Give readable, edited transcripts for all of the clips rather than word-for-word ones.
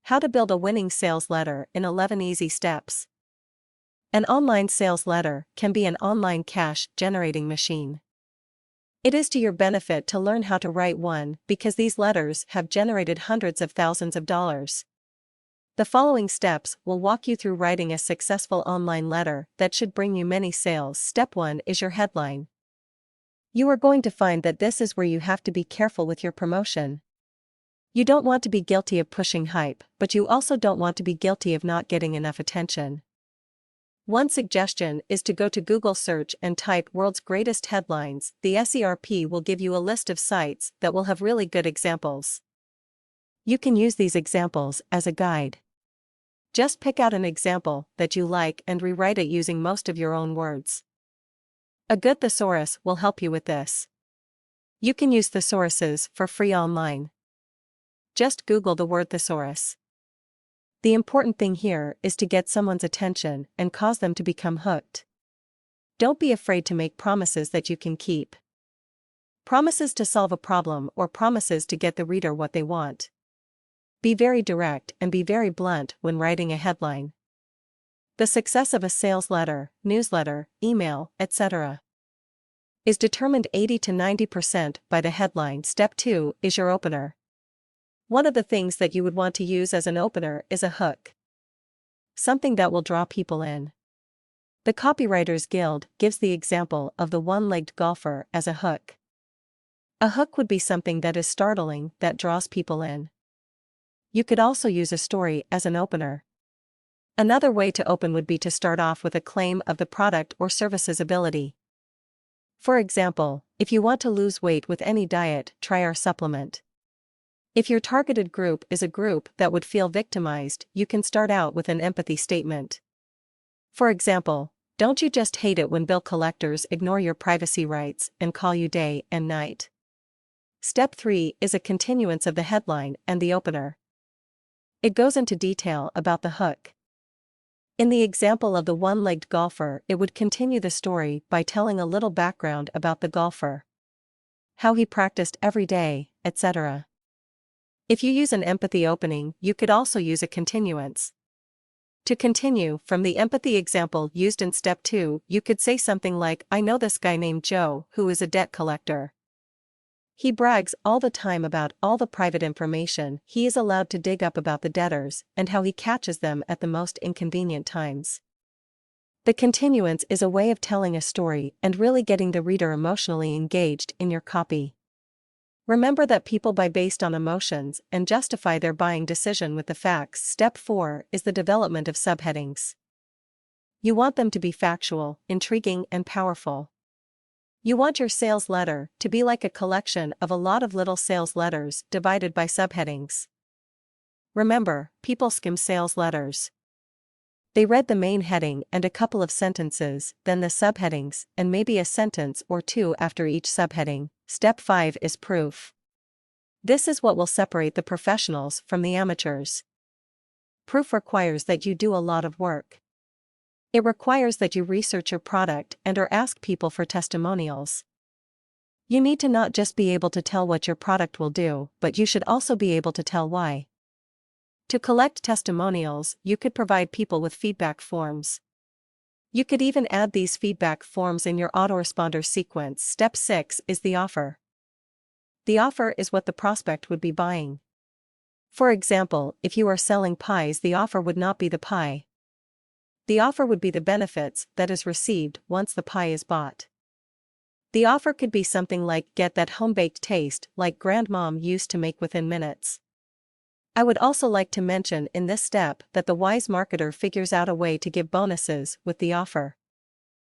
How to build a winning sales letter in 11 easy steps. An online sales letter can be an online cash generating machine. It is to your benefit to learn how to write one because these letters have generated hundreds of thousands of dollars. The following steps will walk you through writing a successful online letter that should bring you many sales. Step 1 is your headline. You are going to find that this is where you have to be careful with your promotion. You don't want to be guilty of pushing hype, but you also don't want to be guilty of not getting enough attention. One suggestion is to go to Google search and type "world's greatest headlines." The SERP will give you a list of sites that will have really good examples. You can use these examples as a guide. Just pick out an example that you like and rewrite it using most of your own words. A good thesaurus will help you with this. You can use thesauruses for free online. Just Google the word thesaurus. The important thing here is to get someone's attention and cause them to become hooked. Don't be afraid to make promises that you can keep. Promises to solve a problem or promises to get the reader what they want. Be very direct and be very blunt when writing a headline. The success of a sales letter, newsletter, email, etc. is determined 80 to 90% by the headline. Step 2 is your opener. One of the things that you would want to use as an opener is a hook. Something that will draw people in. The Copywriters Guild gives the example of the one-legged golfer as a hook. A hook would be something that is startling, that draws people in. You could also use a story as an opener. Another way to open would be to start off with a claim of the product or service's ability. For example, if you want to lose weight with any diet, try our supplement. If your targeted group is a group that would feel victimized, you can start out with an empathy statement. For example, don't you just hate it when bill collectors ignore your privacy rights and call you day and night? Step 3 is a continuance of the headline and the opener. It goes into detail about the hook. In the example of the one-legged golfer, it would continue the story by telling a little background about the golfer. How he practiced every day, etc. If you use an empathy opening, you could also use a continuance. To continue from the empathy example used in step 2, you could say something like, "I know this guy named Joe who is a debt collector. He brags all the time about all the private information he is allowed to dig up about the debtors and how he catches them at the most inconvenient times." The continuance is a way of telling a story and really getting the reader emotionally engaged in your copy. Remember that people buy based on emotions and justify their buying decision with the facts. Step 4 is the development of subheadings. You want them to be factual, intriguing, and powerful. You want your sales letter to be like a collection of a lot of little sales letters divided by subheadings. Remember, people skim sales letters. They read the main heading and a couple of sentences, then the subheadings, and maybe a sentence or two after each subheading. Step 5 is proof. This is what will separate the professionals from the amateurs. Proof requires that you do a lot of work. It requires that you research your product and/or ask people for testimonials. You need to not just be able to tell what your product will do, but you should also be able to tell why. To collect testimonials, you could provide people with feedback forms. You could even add these feedback forms in your autoresponder sequence. Step 6 is the offer. The offer is what the prospect would be buying. For example, if you are selling pies, the offer would not be the pie. The offer would be the benefits that is received once the pie is bought. The offer could be something like, "Get that home-baked taste like grandmom used to make within minutes." I would also like to mention in this step that the wise marketer figures out a way to give bonuses with the offer.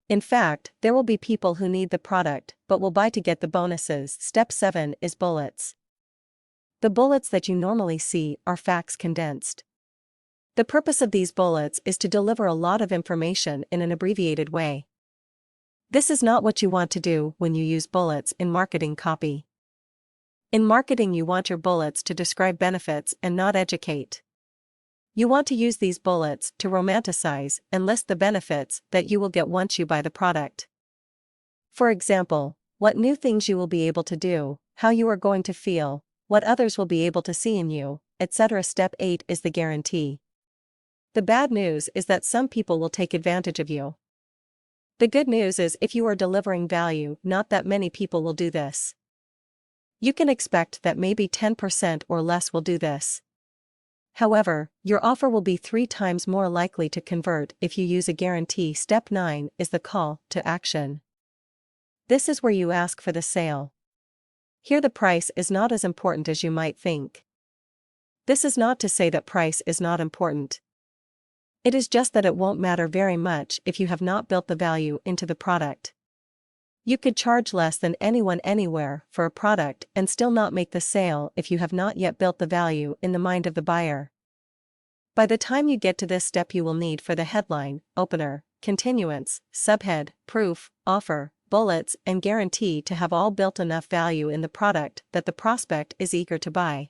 In fact, there will be people who need the product but will buy to get the bonuses. Step 7 is bullets. The bullets that you normally see are facts condensed. The purpose of these bullets is to deliver a lot of information in an abbreviated way. This is not what you want to do when you use bullets in marketing copy. In marketing, you want your bullets to describe benefits and not educate. You want to use these bullets to romanticize and list the benefits that you will get once you buy the product. For example, what new things you will be able to do, how you are going to feel, what others will be able to see in you, etc. Step 8 is the guarantee. The bad news is that some people will take advantage of you. The good news is if you are delivering value, not that many people will do this. You can expect that maybe 10% or less will do this. However, your offer will be 3 times more likely to convert if you use a guarantee. Step 9 is the call to action. This is where you ask for the sale. Here the price is not as important as you might think. This is not to say that price is not important. It is just that it won't matter very much if you have not built the value into the product. You could charge less than anyone anywhere for a product and still not make the sale if you have not yet built the value in the mind of the buyer. By the time you get to this step, you will need for the headline, opener, continuance, subhead, proof, offer, bullets, and guarantee to have all built enough value in the product that the prospect is eager to buy.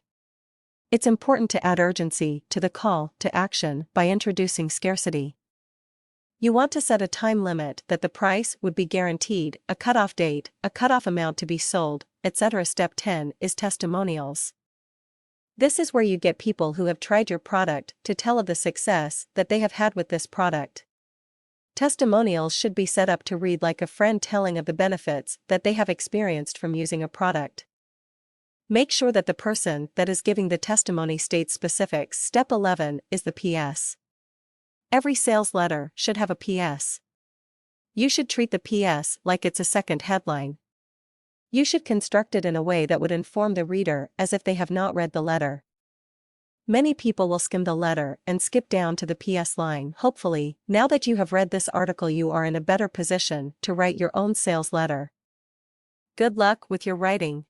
It's important to add urgency to the call to action by introducing scarcity. You want to set a time limit that the price would be guaranteed, a cutoff date, a cutoff amount to be sold, etc. Step 10 is testimonials. This is where you get people who have tried your product to tell of the success that they have had with this product. Testimonials should be set up to read like a friend telling of the benefits that they have experienced from using a product. Make sure that the person that is giving the testimony states specifics. Step 11 is the PS. Every sales letter should have a PS. You should treat the PS like it's a second headline. You should construct it in a way that would inform the reader as if they have not read the letter. Many people will skim the letter and skip down to the PS line. Hopefully, now that you have read this article, you are in a better position to write your own sales letter. Good luck with your writing.